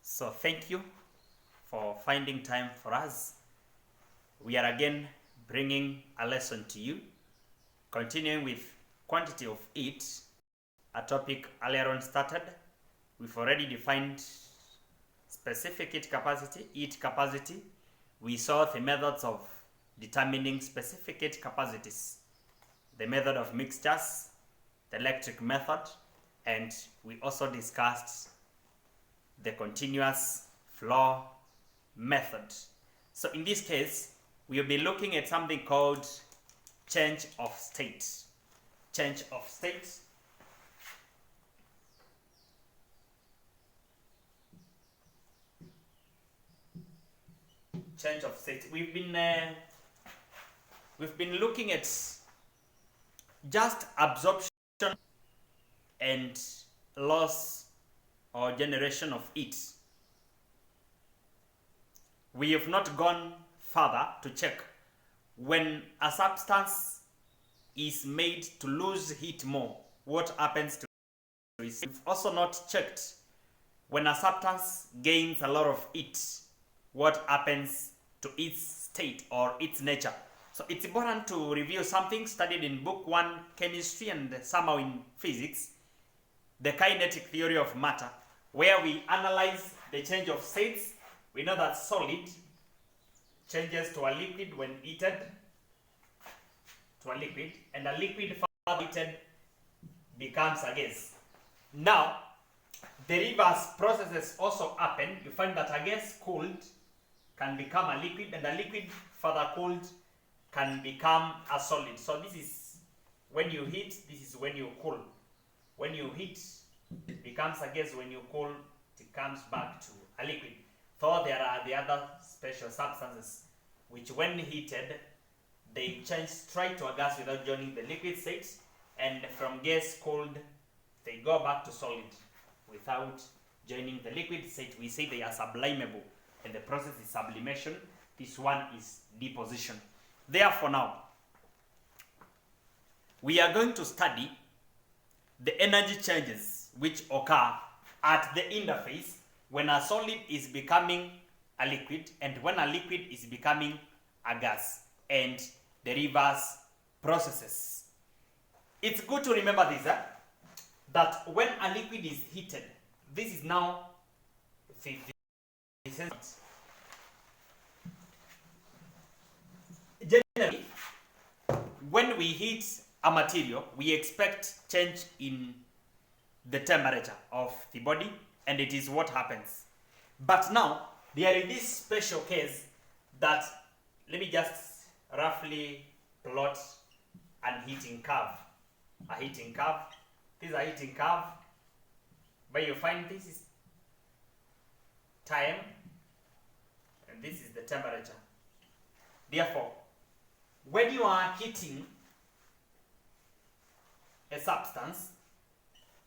So thank you for finding time for us. We are again bringing a lesson to you, continuing with quantity of heat, a topic earlier on started. We've already defined specific heat capacity. We saw the methods of determining specific heat capacities, the method of mixtures, the electric method, and we also discussed the continuous flow method. So in this case, we'll be looking at something called change of state. Change of state. Change of state. We've been looking at just absorption and loss or generation of heat. We have not gone further to check when a substance is made to lose heat more, what happens to it. We've also not checked when a substance gains a lot of heat, what happens to its state or its nature. So it's important to review something studied in book 1 chemistry and somehow in physics, the kinetic theory of matter, where we analyze the change of states. We know that solid changes to a liquid when heated to a liquid, and a liquid further heated becomes a gas. Now, the reverse processes also happen. You find that a gas cooled can become a liquid, and a liquid further cooled can become a solid. So this is when you heat, this is when you cool. When you heat, it becomes a gas. When you cool, it comes back to a liquid. So there are the other special substances which when heated, they change straight to a gas without joining the liquid state, and from gas cooled, they go back to solid without joining the liquid state. We say they are sublimable, and the process is sublimation. This one is deposition. Therefore now, we are going to study the energy changes which occur at the interface when a solid is becoming a liquid and when a liquid is becoming a gas, and the reverse processes. It's good to remember this, that when a liquid is heated, this is now generally when we heat a material, we expect change in the temperature of the body, and it is what happens. But now there is this special case that, let me just roughly plot an heating curve. A heating curve. This is a heating curve where you find this is time and this is the temperature. Therefore, when you are heating a substance,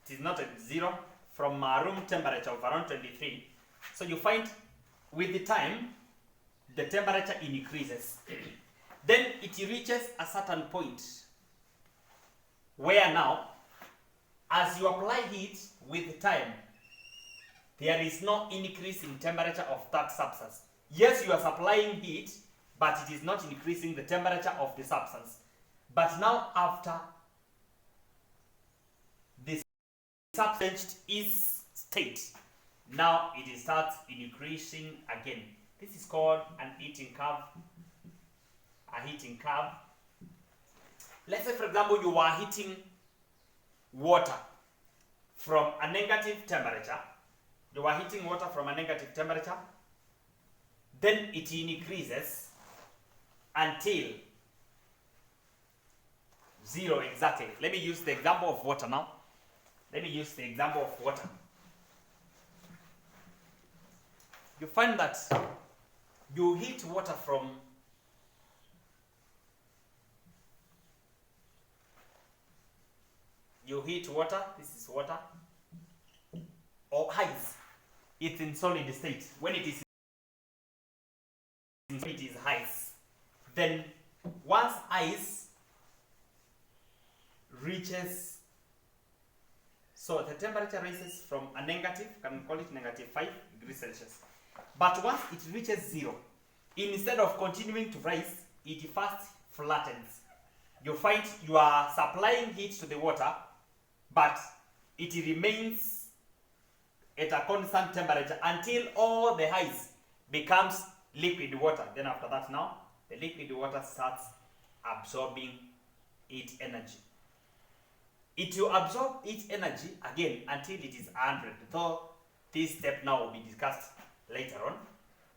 it is not at zero, from a room temperature of around 23. So you find with the time, the temperature increases. Then it reaches a certain point where now, as you apply heat with time, there is no increase in temperature of that substance. Yes, you are supplying heat, but it is not increasing the temperature of the substance. But now after the substance is state, now it starts increasing again. This is called an heating curve. A heating curve. Let's say, for example, you are heating water from a negative temperature. You are heating water from a negative temperature. Then it increases until zero exactly. Let me use the example of water now. You find that you heat water from this is water, or ice. It's in solid state. When it is ice. Then once ice reaches So the temperature rises from a negative, can call it negative 5 degrees Celsius. But once it reaches 0, instead of continuing to rise, it first flattens. You find you are supplying heat to the water, but it remains at a constant temperature until all the highs becomes liquid water. Then after that now, the liquid water starts absorbing its energy. It will absorb its energy again until it is 100. Though this step now will be discussed later on.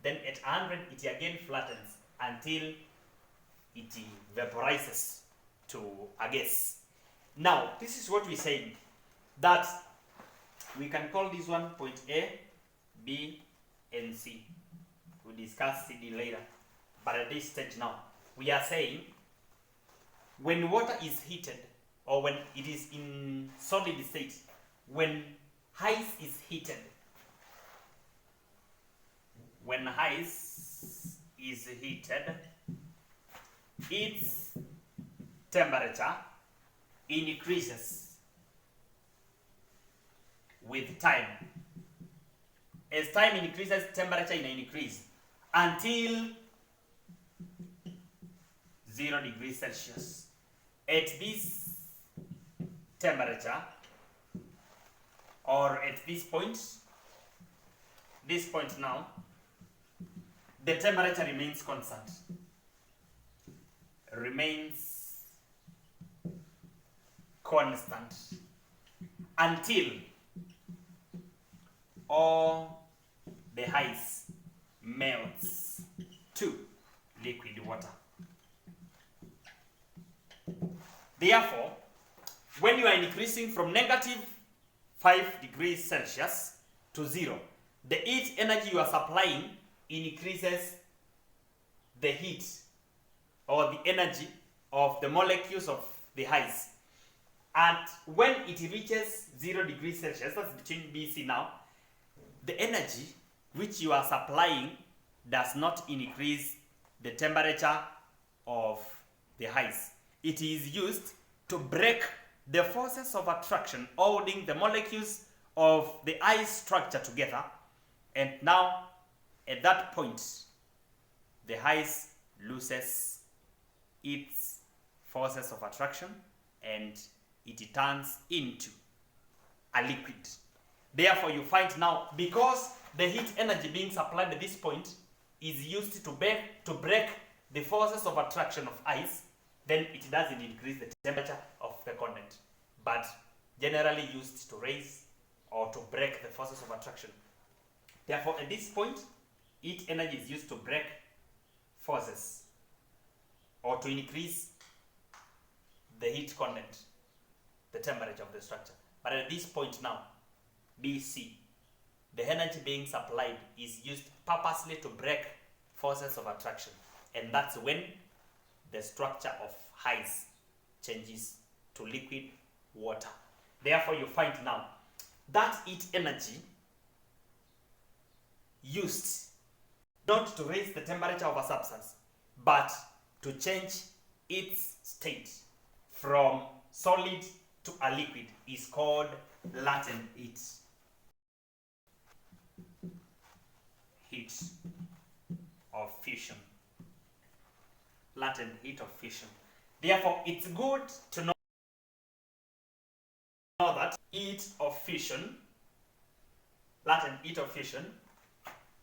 Then at 100, it again flattens until it vaporizes to a gas. Now, this is what we're saying, that we can call this one point A, B, and C. We'll discuss CD later. But at this stage now, we are saying when water is heated, or when it is in solid state, when ice is heated, when ice is heated, its temperature increases with time. As time increases, temperature increases until 0 degrees Celsius. At this temperature, or at this point now, the temperature remains constant. Until all the ice melts to liquid water. Therefore, when you are increasing from negative 5 degrees Celsius to 0, the heat energy you are supplying increases the heat or the energy of the molecules of the ice. And when it reaches 0 degrees Celsius, that's between B and C now, the energy which you are supplying does not increase the temperature of the ice. It is used to break the forces of attraction holding the molecules of the ice structure together. And now, at that point, the ice loses its forces of attraction and it turns into a liquid. Therefore, you find now, because the heat energy being supplied at this point is used to break the forces of attraction of ice, then it doesn't increase the temperature of the content, but generally used to raise or to break the forces of attraction. Therefore, at this point, heat energy is used to break forces or to increase the heat content, the temperature of the structure. But at this point now, BC, the energy being supplied is used purposely to break forces of attraction. And that's when the structure of ice changes to liquid water. Therefore, you find now that heat energy used not to raise the temperature of a substance, but to change its state from solid to a liquid is called latent heat. Heat of fission. Latent heat of fission. Therefore, it's good to know that heat of fission, latent heat of fission,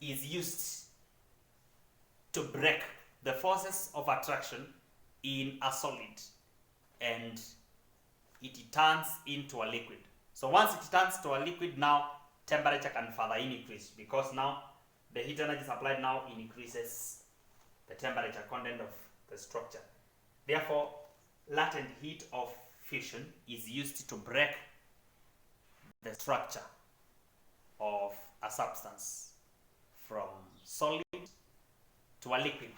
is used to break the forces of attraction in a solid, and it turns into a liquid. So once it turns to a liquid, now temperature can further increase, because now the heat energy supplied now increases the temperature content of the structure. Therefore, latent heat of fission is used to break the structure of a substance from solid to a liquid.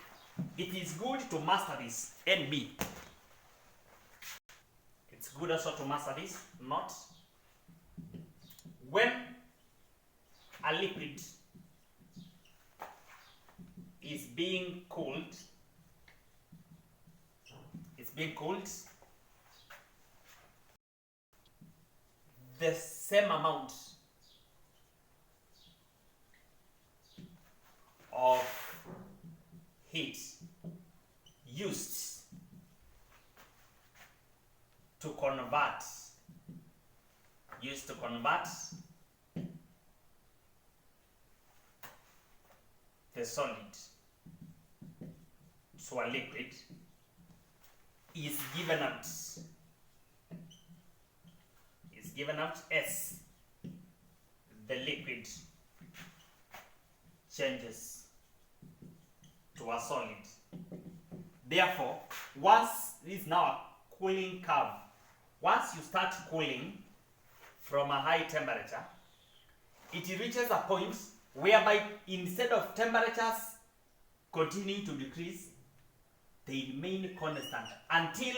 It is good to master this NB. It's good also to master this. Not when a liquid is being cooled, the same amount of heat used to convert the solid to a liquid is given out as the liquid changes to a solid. Therefore, once this is now a cooling curve, once you start cooling from a high temperature, it reaches a point whereby instead of temperatures continuing to decrease, they remain constant until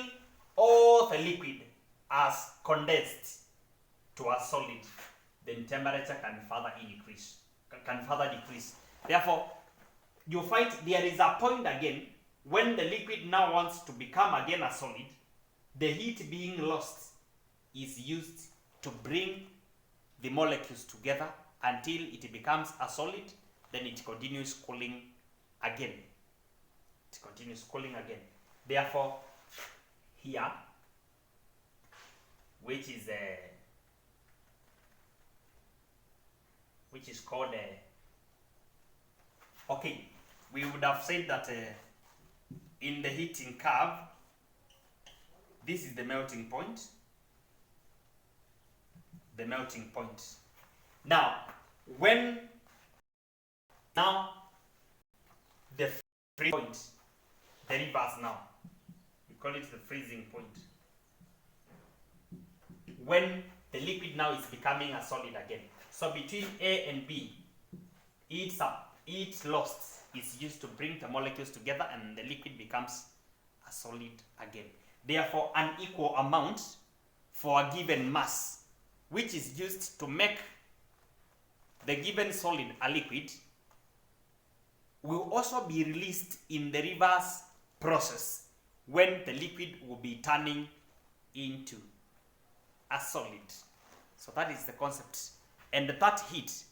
all the liquid has condensed to a solid. Then temperature can further decrease. Therefore, you find there is a point again when the liquid now wants to become again a solid. The heat being lost is used to bring the molecules together until it becomes a solid. Then it continues cooling again. Therefore, here, which is called okay, we would have said that in the heating curve, this is the melting point. Now, the freezing point, the reverse now, we call it the freezing point. When the liquid now is becoming a solid again. So between A and B, heat lost is used to bring the molecules together and the liquid becomes a solid again. Therefore, an equal amount for a given mass, which is used to make the given solid a liquid, will also be released in the reverse process when the liquid will be turning into a solid. So that is the concept. And that heat,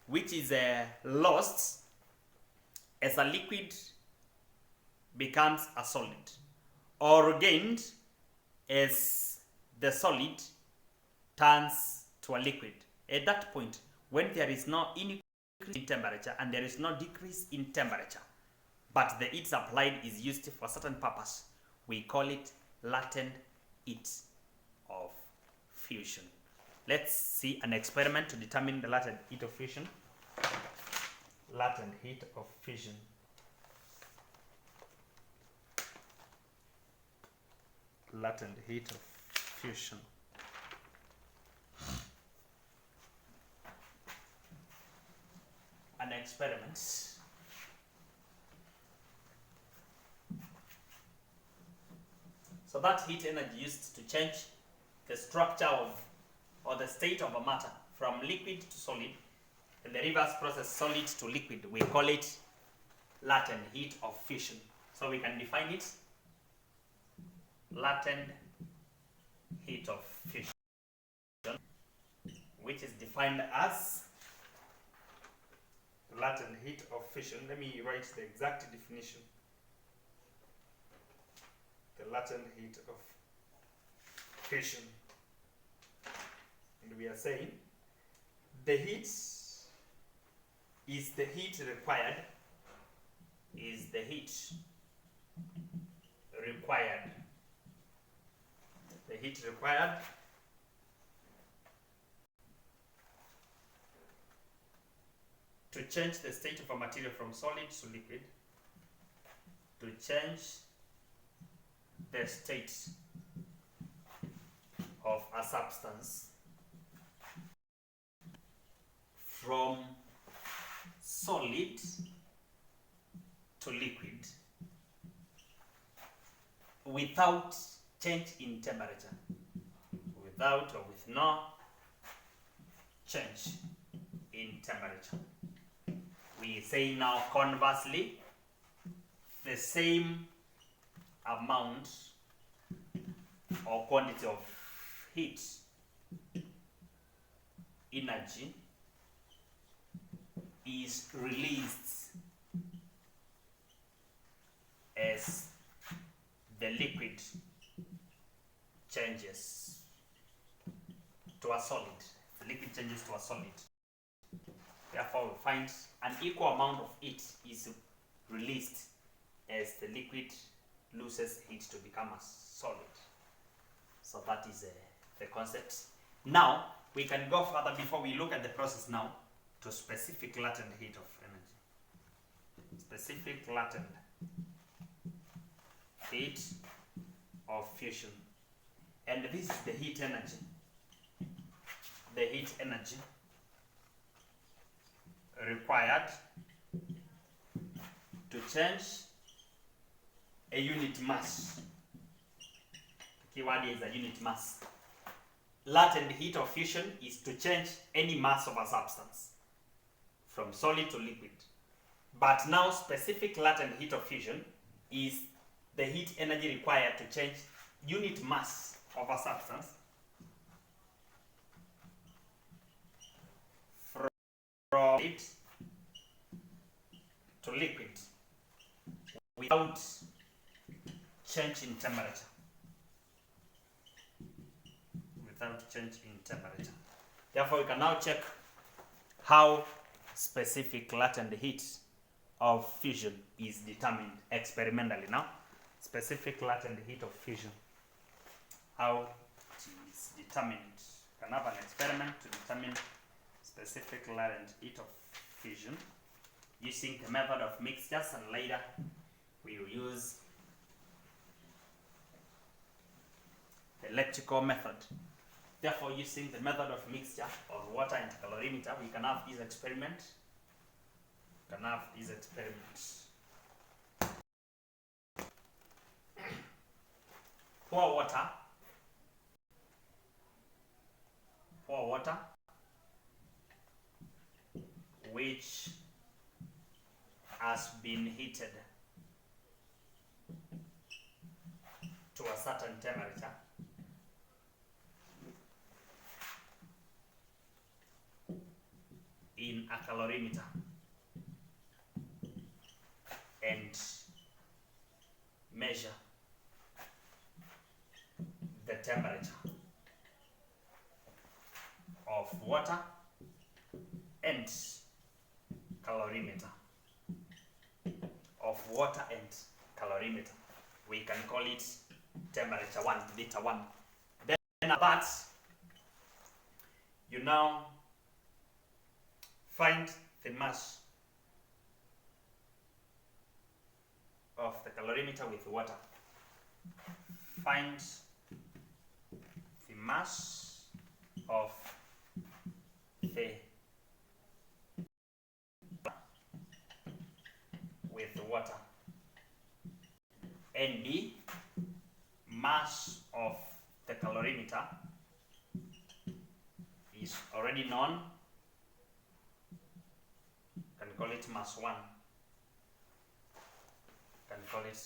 which is lost as a liquid becomes a solid, or gained as the solid turns to a liquid. At that point, when there is no increase in temperature and there is no decrease in temperature, but the heat applied is used for a certain purpose, we call it latent heat of fusion. Let's see an experiment to determine the latent heat of fusion. Latent heat of fusion. Latent heat of fusion. An experiment. So that heat energy used to change the structure of or the state of a matter from liquid to solid, and the reverse process solid to liquid, we call it latent heat of fusion. So we can define it: latent heat of fusion, which is defined as latent heat of fusion. Let me write the exact definition. The latent heat of fusion. And we are saying the heat is the heat required, to change the state of a material from solid to liquid, to change the state of a substance from solid to liquid without change in temperature, without or with no change in temperature. We say now conversely, the same amount or quantity of heat energy is released as the liquid changes to a solid. The liquid changes to a solid. Therefore, we find an equal amount of heat is released as the liquid loses heat to become a solid. So that is the concept. Now, we can go further before we look at the process now to specific latent heat of energy. Specific latent heat of fusion. And this is the heat energy. The heat energy required to change a unit mass. The keyword is a unit mass. Latent heat of fusion is to change any mass of a substance from solid to liquid. But now specific latent heat of fusion is the heat energy required to change unit mass of a substance from solid to liquid without change in temperature. Without change in temperature. Therefore, we can now check how specific latent heat of fusion is determined experimentally now. Specific latent heat of fusion. How it is determined. We can have an experiment to determine specific latent heat of fusion using the method of mixtures, and later we will use the electrical method. Therefore, using the method of mixture of water and calorimeter, we can have this experiment. Pour water which has been heated to a certain temperature in a calorimeter and measure the temperature of water and calorimeter. Of water and calorimeter. We can call it temperature 1, liter 1. Then at that, you now find the mass of the calorimeter with water. Find the mass of the with water, and the mass of the calorimeter is already known. Can call it mass 1. Can call it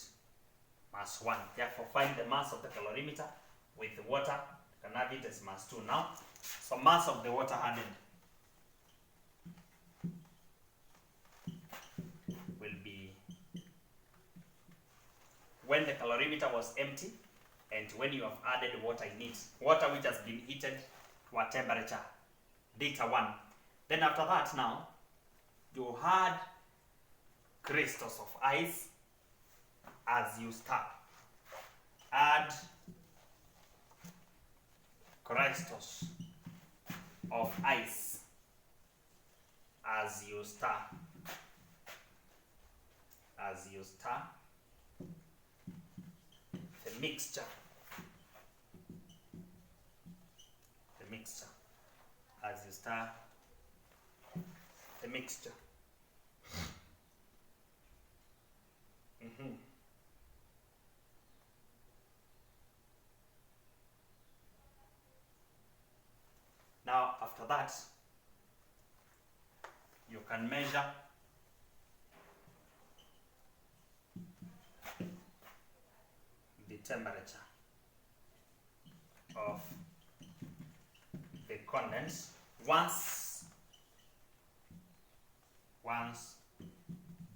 mass 1. Therefore, find the mass of the calorimeter with the water. Can have it as mass 2 now. So mass of the water added will be when the calorimeter was empty and when you have added water in it. Water which has been heated to a temperature, liter 1. Then after that now, you add crystals of ice as you stir. Add crystals of ice as you stir. As you stir the mixture. The mixture. As you stir the mixture. Now, after that, you can measure the temperature of the condense once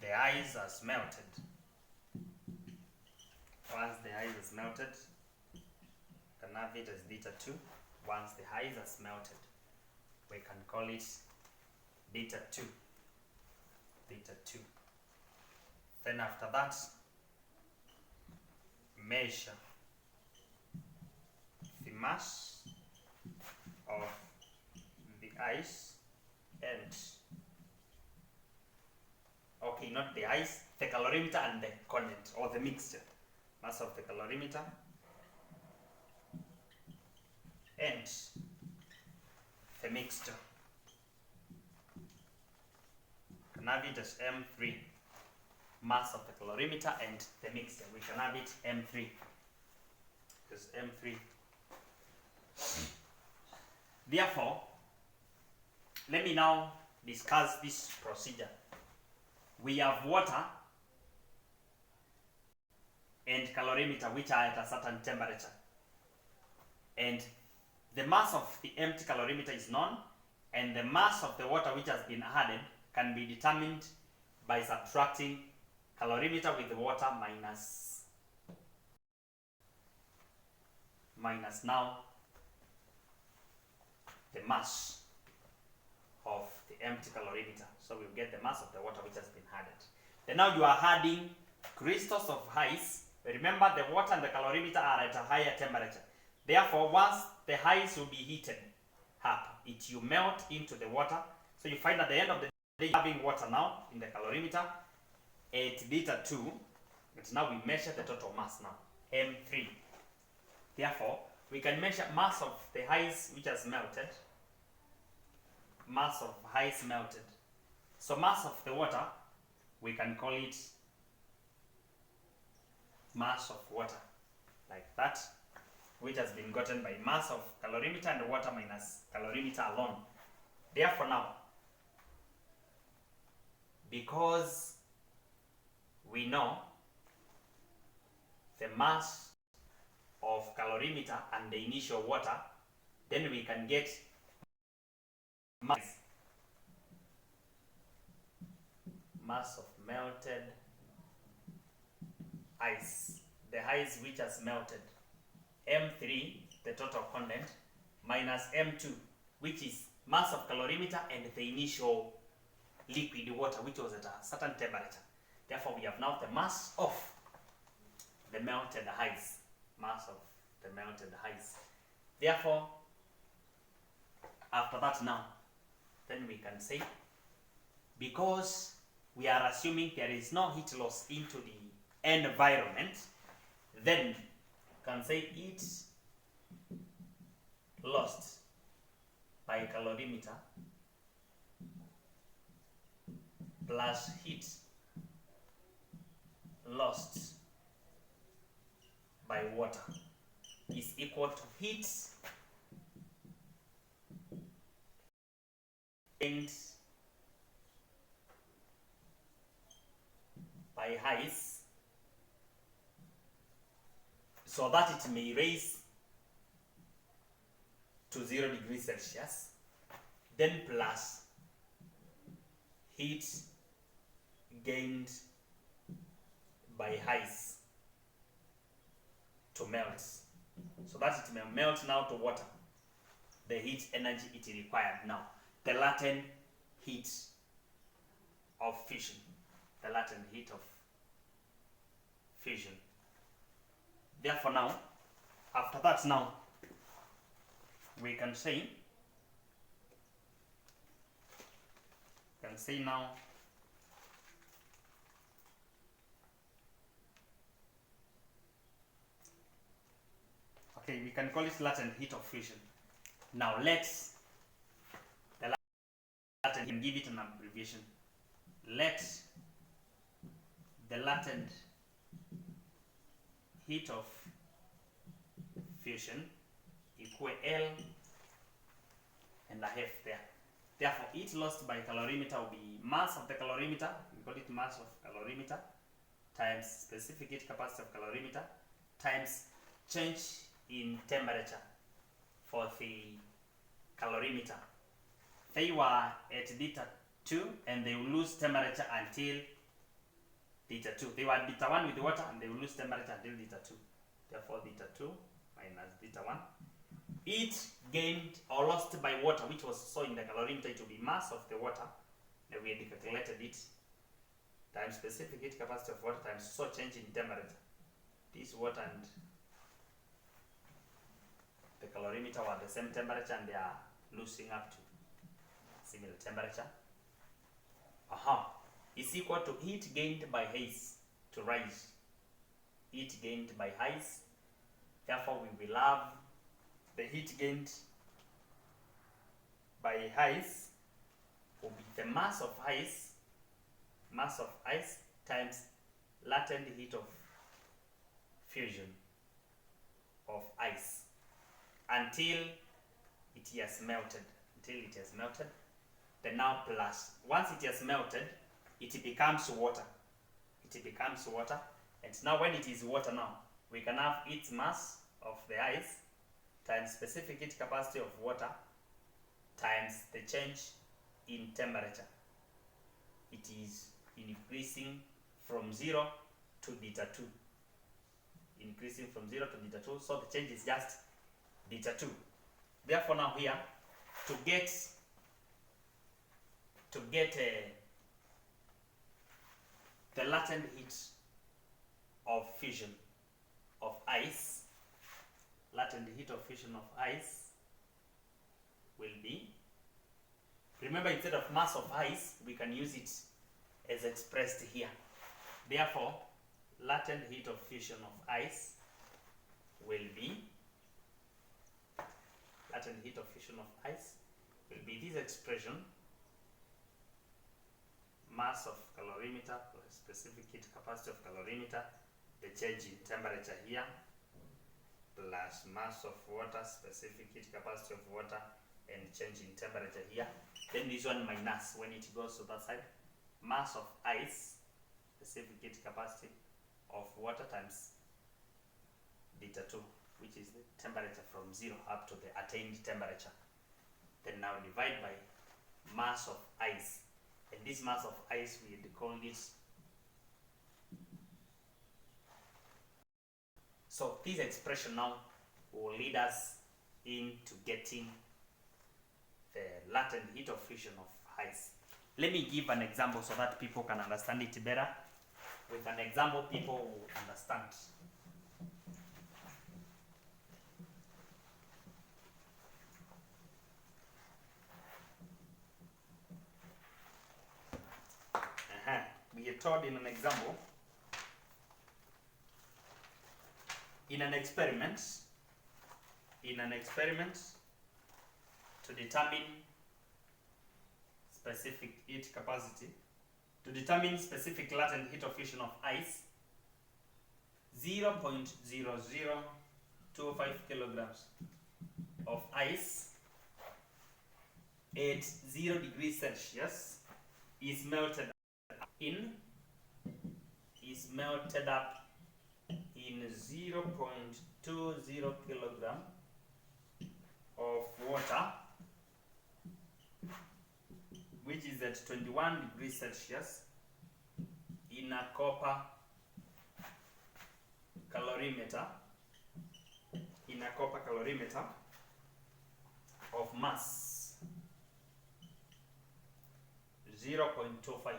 the ice has melted, can have it as beta 2. Once the ice has melted, we can call it beta 2. Then after that, measure the mass of the ice and, okay, not the ice, the calorimeter and the content or the mixture. Mass of the calorimeter and the mixture. Can have it as M3. Mass of the calorimeter and the mixture. We can have it M3. Because M3. Therefore, let me now discuss this procedure. We have water and calorimeter which are at a certain temperature. And the mass of the empty calorimeter is known, and the mass of the water which has been added can be determined by subtracting calorimeter with the water minus now the mass of the empty calorimeter. So we'll get the mass of the water which has been added. Then now you are adding crystals of ice. Remember, the water and the calorimeter are at a higher temperature. Therefore, once the ice will be heated up, you melt into the water. So you find at the end of the day, having water now in the calorimeter at beta 2. But now we measure the total mass now, M3. Therefore, we can measure mass of the ice which has melted. Mass of ice melted. So mass of the water, we can call it mass of water, like that, which has been gotten by mass of calorimeter and water minus calorimeter alone. Therefore now, because we know the mass of calorimeter and the initial water, then we can get mass of melted ice, the ice which has melted, M3, the total content, minus M2, which is mass of calorimeter and the initial liquid water, which was at a certain temperature. Therefore, we have now the mass of the melted ice. Mass of the melted ice. Therefore, after that now, then we can say, because we are assuming there is no heat loss into the environment, then you can say heat lost by calorimeter plus heat lost by water is equal to heat gained by ice, so that it may raise to 0 degrees Celsius, then plus heat gained by ice to melt, so that it may melt now to water, the heat energy it required now, the latent heat of fission, the latent heat of fission. Therefore now, after that now, we can say now okay, we can call it latent heat of fission. Now let's the latent and give it an abbreviation. Let the latent heat of fusion equal L and a F there. Therefore, heat lost by calorimeter will be mass of the calorimeter, we call it mass of calorimeter, times specific heat capacity of calorimeter, times change in temperature for the calorimeter. They were at theta 2 and they will lose temperature until theta 2. They were at theta 1 with the water and they will lose temperature until theta 2. Therefore, theta 2 minus theta 1. Heat gained or lost by water, which was so in the calorimeter, it will be mass of the water. And we had calculated it times specific heat capacity of water times so change in temperature. This water and the calorimeter were the same temperature and they are losing up to similar temperature. Is equal to heat gained by haze to rise. Heat gained by haze. Therefore, we will have the heat gained by haze will be the mass of ice times latent heat of fusion of ice until it has melted. Then now plus, once it has melted, it becomes water. And now when it is water now, we can have its mass of the ice times specific heat capacity of water times the change in temperature. It is increasing from 0 to theta 2. So the change is just theta 2. Therefore now here, to get the latent heat of fusion of ice, will be, remember, instead of mass of ice, we can use it as expressed here. Therefore, latent heat of fusion of ice will be this expression, mass of calorimeter plus specific heat capacity of calorimeter, the change in temperature here, plus mass of water, specific heat capacity of water, and change in temperature here. Then this one minus, when it goes to that side, mass of ice, specific heat capacity of water times theta 2, which is the temperature from 0 up to the attained temperature. Then now divide by mass of ice. And this mass of ice, we call this. So this expression now will lead us into getting the latent heat of fusion of ice. Let me give an example so that people can understand it better. With an example, people will understand. We are told in an example, in an experiment to determine specific heat capacity, to determine specific latent heat of fusion of ice, 0.0025 kilograms of ice at 0 degrees Celsius is melted up in 0.20 kilogram of water, which is at 21 degrees Celsius, in a copper calorimeter, of mass 0.25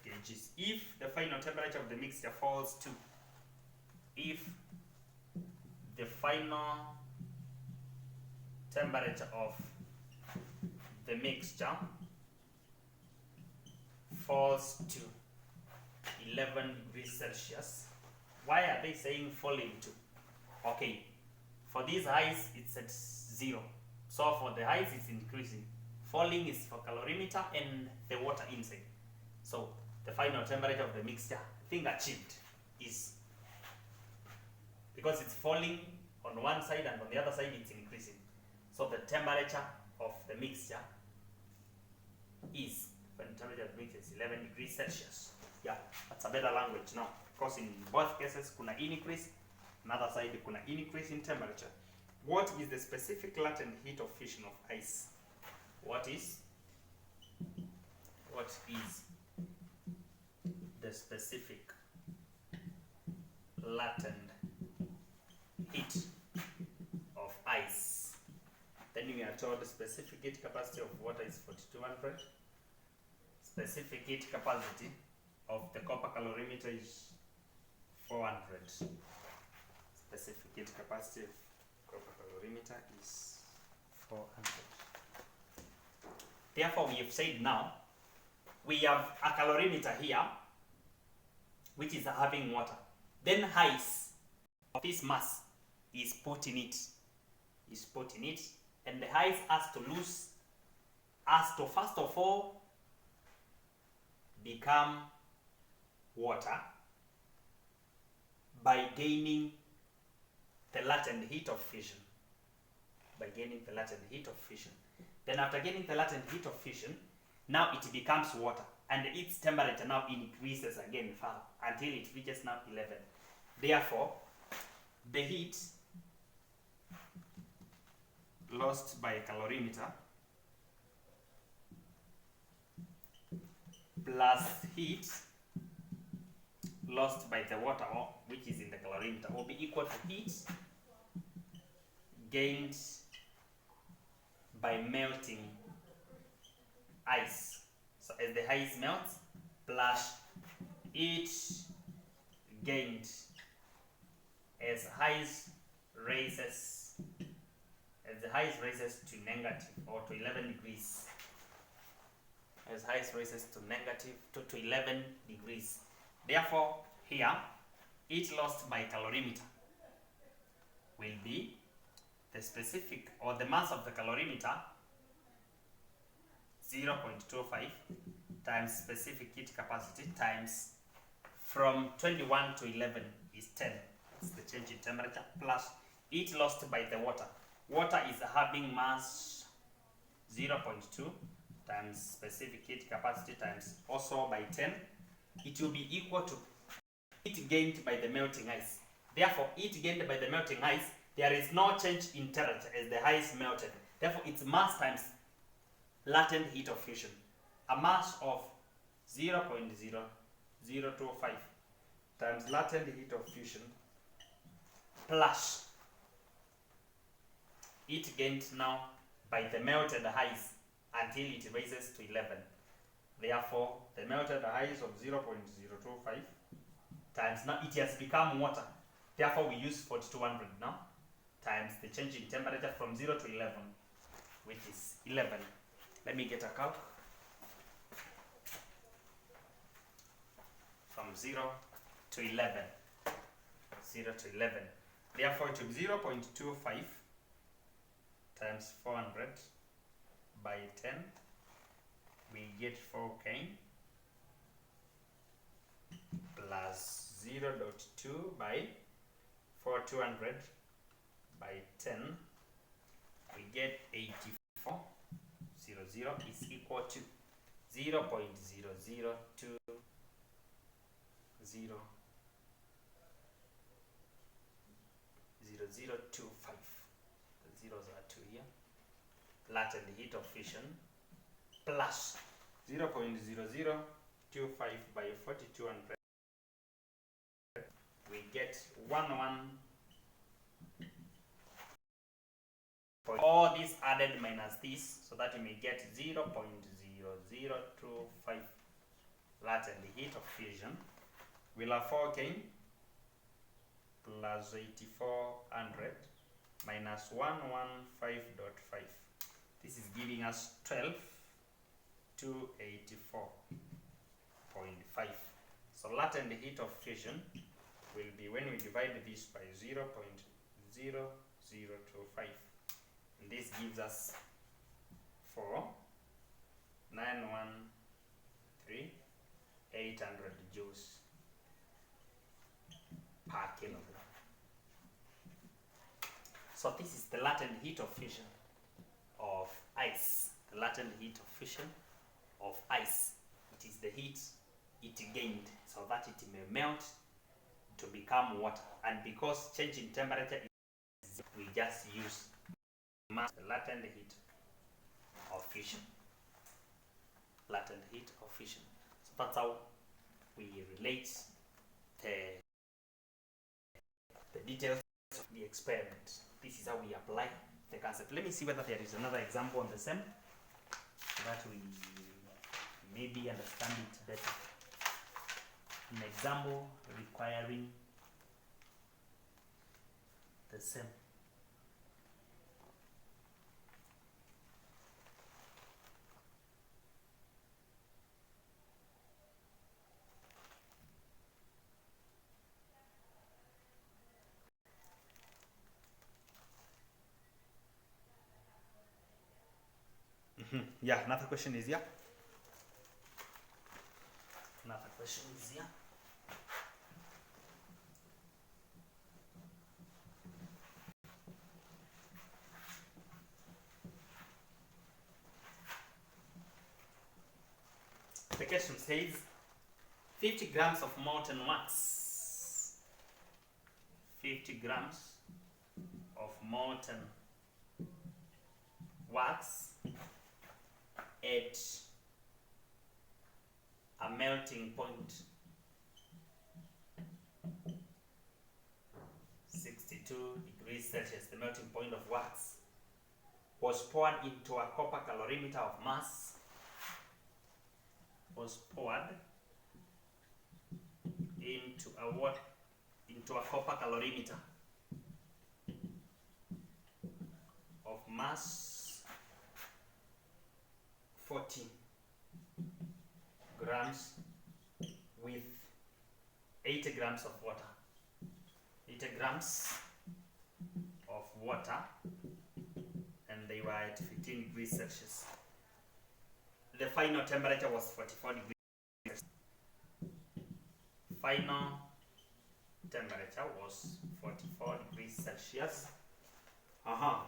kgs. If the final temperature of the mixture falls to, falls to 11 degrees Celsius. Why are they saying falling to? Okay, for this ice it's at 0. So for the ice it's increasing. Falling is for calorimeter and the water inside. So the final temperature of the mixture, thing achieved, is, because it's falling on one side and on the other side it's increasing. So the temperature of the mixture is, when the temperature of the mixture is 11 degrees Celsius. Yeah, that's a better language now. Because in both cases, kuna increase Another side kuna increase in temperature. What is the specific latent heat of fission of ice? What is the specific latent heat of ice? Then we are told the specific heat capacity of water is 4200. Specific heat capacity of the copper calorimeter is 400. Specific heat capacity of copper calorimeter is 400. Therefore, we have said now, we have a calorimeter here, which is having water. Then ice of this mass is put in it. And the ice has to first of all become water by gaining the latent heat of fission. Then after gaining the latent heat of fission, now it becomes water, and its temperature now increases again further until it reaches now 11. Therefore, the heat lost by a calorimeter plus heat lost by the water, which is in the calorimeter, will be equal to heat gained by melting ice. So as the ice melts, plus heat gained as ice rises to negative or to 11 degrees. As ice rises to negative to 11 degrees. Therefore, here, heat lost by calorimeter will be the specific or the mass of the calorimeter 0.25 times specific heat capacity times from 21 to 11 is 10. That's the change in temperature, plus heat lost by the water. Water is having mass 0.2 times specific heat capacity times also by 10. It will be equal to heat gained by the melting ice. Therefore, heat gained by the melting ice, there is no change in temperature as the ice melted. Therefore, it's mass times latent heat of fusion. A mass of 0.0025 times latent heat of fusion plus heat gained now by the melted ice until it rises to 11. Therefore, the melted ice of 0.025 times, now it has become water. Therefore, we use 4200 now, times the change in temperature from 0 to 11, which is 11. Let me get a calc. From 0 to 11. 0 to 11. Therefore, it will be 0.25 times 400 by 10. We get 4K plus 0.2 by 4200 by 10. We get 84. 00 is equal to 0.0020. The zeros are 2 here. Latent heat of fission plus 0.0025 by 4200. We get 11. All this added minus this, so that we may get 0.0025 latent heat of fusion. We'll have 4K plus 8400 minus 115.5. This is giving us 12,284.5. So latent heat of fusion will be, when we divide this by 0.0025, and this gives us 4,913,800 joules per kilogram. So this is the latent heat of fusion of ice. The latent heat of fusion of ice. It is the heat it gained so that it may melt to become water. And because change in temperature, we just use mass latent heat of fusion. Latent heat of fusion. So that's how we relate the details of the experiment. This is how we apply the concept. Let me see whether there is another example on the same, so that we maybe understand it better. An example requiring the same. Yeah, another question is here. Another question is here. The question says 50 grams of molten wax. 50 grams of molten wax at a melting point 62 degrees Celsius. The melting point of wax was poured into a copper calorimeter of mass. Was poured into a copper calorimeter of mass 40 grams with 80 grams of water. 80 grams of water, and they were at 15 degrees Celsius. The final temperature was 44 degrees Celsius. Final temperature was 44 degrees Celsius.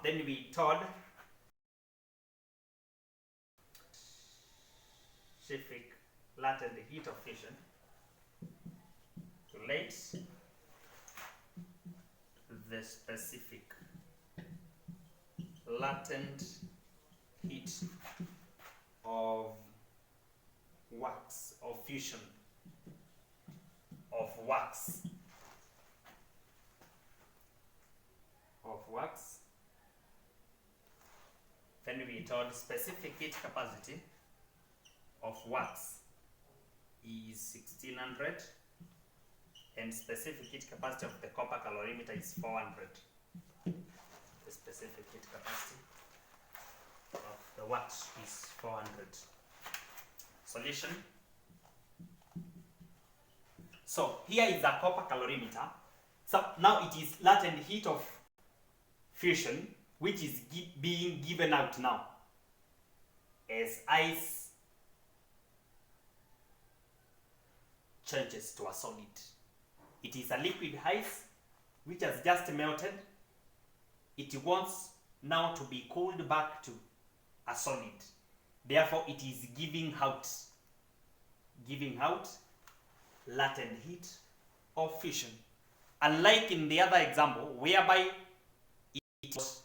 Then we told specific latent heat of fusion relates the specific latent heat of wax, of fusion, of wax, Then we told specific heat capacity of wax is 1600, and specific heat capacity of the copper calorimeter is 400. The specific heat capacity of the wax is 400. Solution. So here is a copper calorimeter. So now it is latent heat of fusion, which is being given out now as ice changes to a solid. It is a liquid ice which has just melted. It wants now to be cooled back to a solid. Therefore, it is giving out latent heat of fusion. Unlike in the other example, whereby it was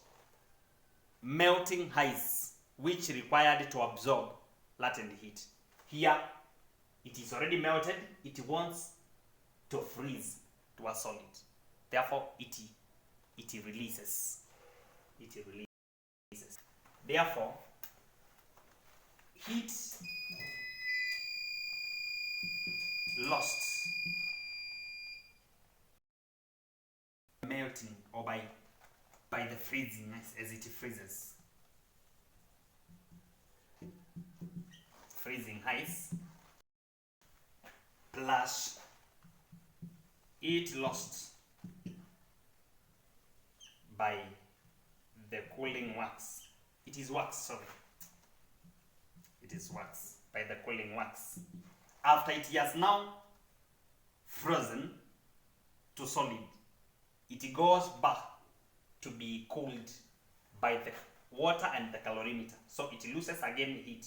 melting ice which required to absorb latent heat. Here, it is already melted. It wants to freeze to a solid. Therefore, it releases. Therefore, heat lost melting or by the freezing as it freezes. Freezing ice plus heat lost by the cooling wax. It is wax by the cooling wax. After it has now frozen to solid, it goes back to be cooled by the water and the calorimeter. So it loses again heat.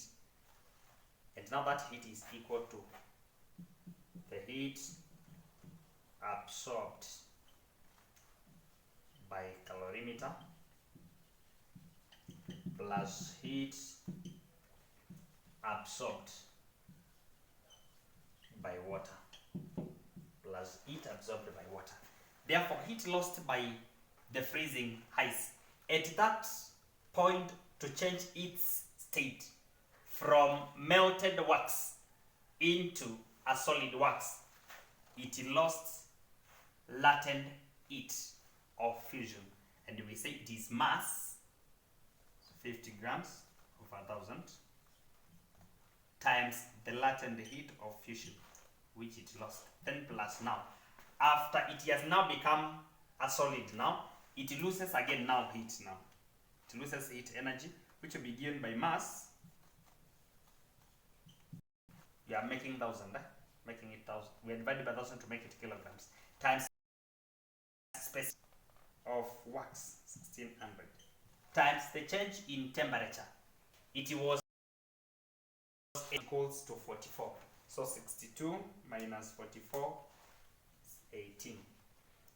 And now that heat is equal to the heat absorbed by calorimeter plus heat absorbed by water plus heat absorbed by water. Therefore, heat lost by the freezing ice. At that point, to change its state from melted wax into a solid wax, it lost latent heat of fusion. And we say it is mass, 50 grams over 1,000, times the latent heat of fusion, which it lost. Then plus now, after it has now become a solid now, it loses again now heat now. It loses heat energy, which will be given by mass. We are making 1,000, making it 1,000. We are divided by 1,000 to make it kilograms, times space of wax, 1,600, times the change in temperature. It was equals to 44. So 62 minus 44 is 18.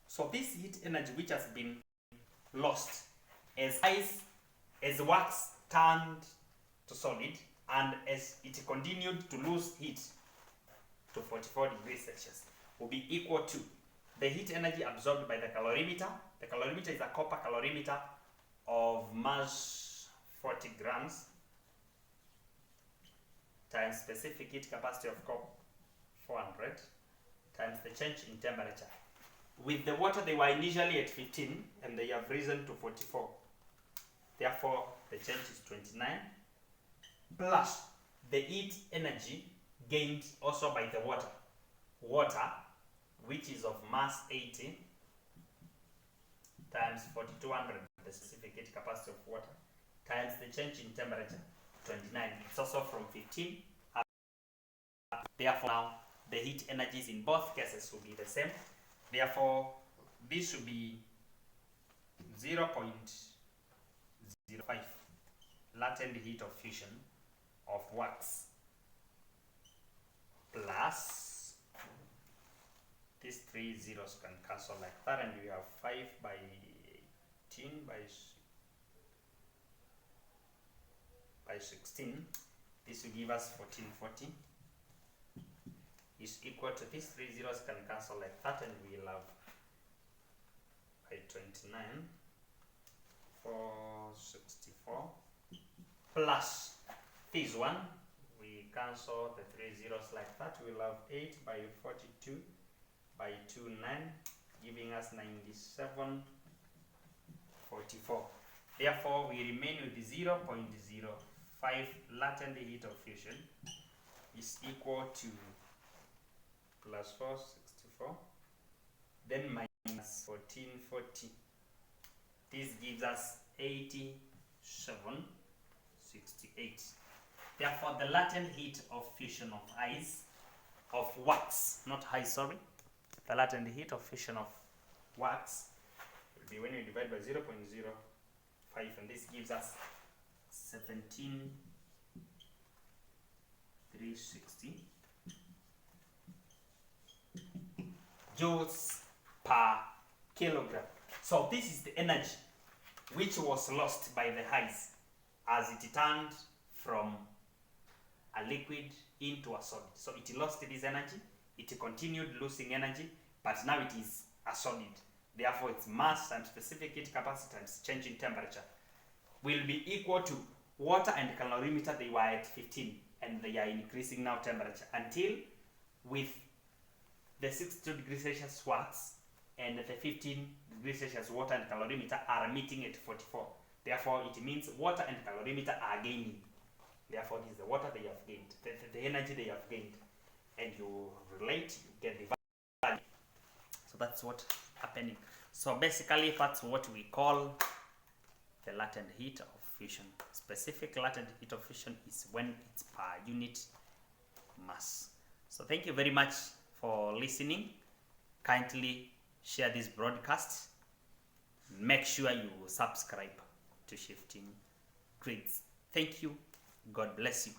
So this heat energy which has been lost as wax turned to solid, and as it continued to lose heat to 44 degrees Celsius, will be equal to the heat energy absorbed by the calorimeter. The calorimeter is a copper calorimeter of mass 40 grams times specific heat capacity of copper 400 times the change in temperature. With the water, they were initially at 15 and they have risen to 44. Therefore, the change is 29 plus the heat energy gained also by the water. Water, which is of mass 80 times 4200, the specific heat capacity of water, times the change in temperature, 29. It's also from 15 up. Therefore, now the heat energies in both cases will be the same. Therefore, this should be 0.05 latent heat of fusion of wax plus these three zeros can cancel like that, and we have 5 by 18 by 16. This will give us 1440 is equal to these three zeros can cancel like that, and we'll have by 29 464 plus this one, we cancel the three zeros like that, we'll have 8 by 42 by 29, giving us 9744. Therefore, we remain with the 0.05 latent heat of fusion is equal to plus 464, then minus 1440. This gives us 8768. Therefore, the latent heat of fusion of wax, not ice, sorry. The latent heat of fusion of wax will be when you divide by 0.05, and this gives us 17,360 joules per kilogram. So this is the energy which was lost by the ice as it turned from a liquid into a solid. So it lost this energy, it continued losing energy, but now it is a solid. Therefore, its mass times specific heat capacity times change in temperature will be equal to water and calorimeter. They were at 15 and they are increasing now temperature until with the 62 degrees Celsius wax and the 15 degrees Celsius water and calorimeter are meeting at 44. Therefore, it means water and calorimeter are gaining. Therefore, this is the water they have gained, the energy they have gained. And you relate, you get the value. So that's what's happening. So basically, that's what we call the latent heat of fusion. Specific latent heat of fusion is when it's per unit mass. So thank you very much for listening. Kindly share this broadcast. Make sure you subscribe to Shifting Grids. Thank you. God bless you.